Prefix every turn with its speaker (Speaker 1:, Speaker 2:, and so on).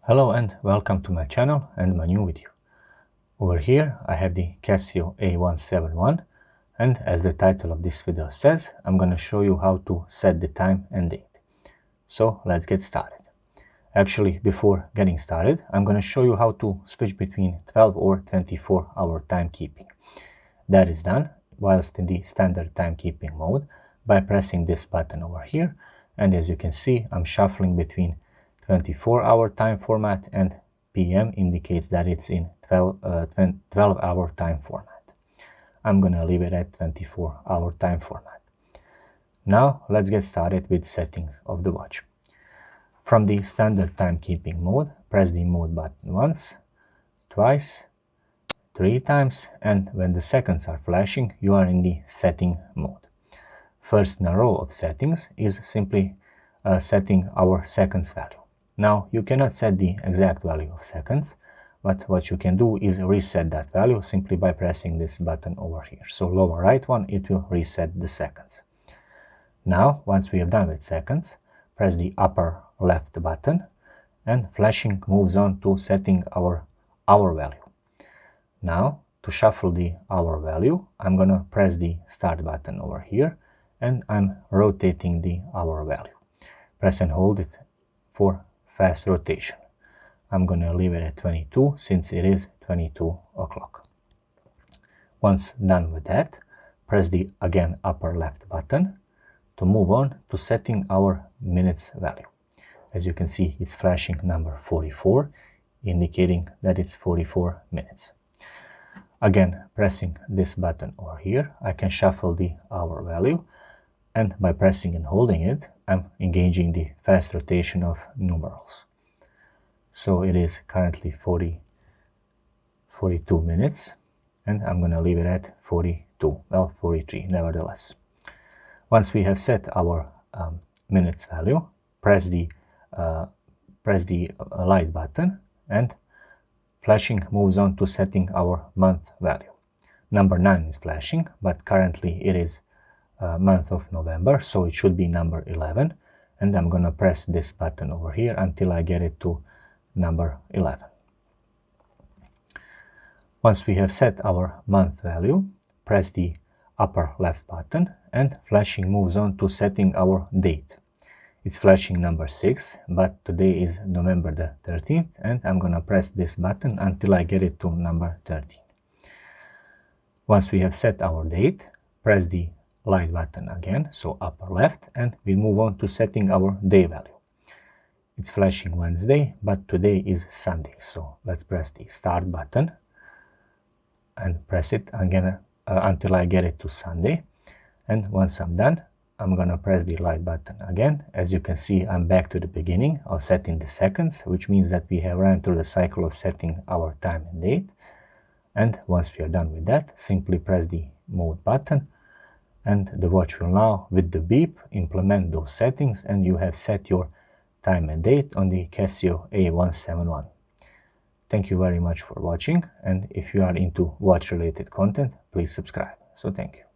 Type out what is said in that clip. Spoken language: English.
Speaker 1: Hello and welcome to my channel and my new video. Over here I have the Casio A171, and as the title of this video says, I'm gonna show you how to set the time and date. So let's get started. Actually, before getting started, I'm gonna show you how to switch between 12 or 24-hour timekeeping. That is done whilst in the standard timekeeping mode by pressing this button over here, and as you can see, I'm shuffling between 24-hour time format and PM indicates that it's in 12-hour time format. I'm gonna leave it at 24-hour time format. Now let's get started with settings of the watch. From the standard timekeeping mode, press the mode button once, twice, 3 times, and when the seconds are flashing, you are in the setting mode. First in a row of settings is simply setting our seconds value. Now, you cannot set the exact value of seconds, but what you can do is reset that value simply by pressing this button over here. So lower right one, it will reset the seconds. Now, once we have done with seconds, press the upper left button and flashing moves on to setting our hour value. Now, to shuffle the hour value, I'm gonna press the start button over here and I'm rotating the hour value. Press and hold it for fast rotation. I'm gonna leave it at 22 since it is 22 o'clock. Once done with that, press the again upper left button to move on to setting our minutes value. As you can see, it's flashing number 44, indicating that it's 44 minutes. Again, pressing this button over here, I can shuffle the hour value, and by pressing and holding it, I'm engaging the fast rotation of numerals. So it is currently 42 minutes, and I'm gonna leave it at 42, well 43 nevertheless. Once we have set our minutes value, press the light button and flashing moves on to setting our month value. Number 9 is flashing, but currently it is month of November, so it should be number 11, and I'm gonna press this button over here until I get it to number 11. Once we have set our month value, press the upper left button and flashing moves on to setting our date. It's flashing number 6, but today is November the 13th, and I'm gonna press this button until I get it to number 13. Once we have set our date, press the light button again, so upper left, and we move on to setting our day value. It's flashing Wednesday, but today is Sunday, so let's press the start button and press it again until I get it to Sunday. And once I'm done, I'm gonna press the light button again. As you can see, I'm back to the beginning of setting the seconds, which means that we have run through the cycle of setting our time and date. And once we are done with that, simply press the mode button, and the watch will now, with the beep, implement those settings, and you have set your time and date on the Casio A171. Thank you very much for watching, and if you are into watch related content, please subscribe. So thank you.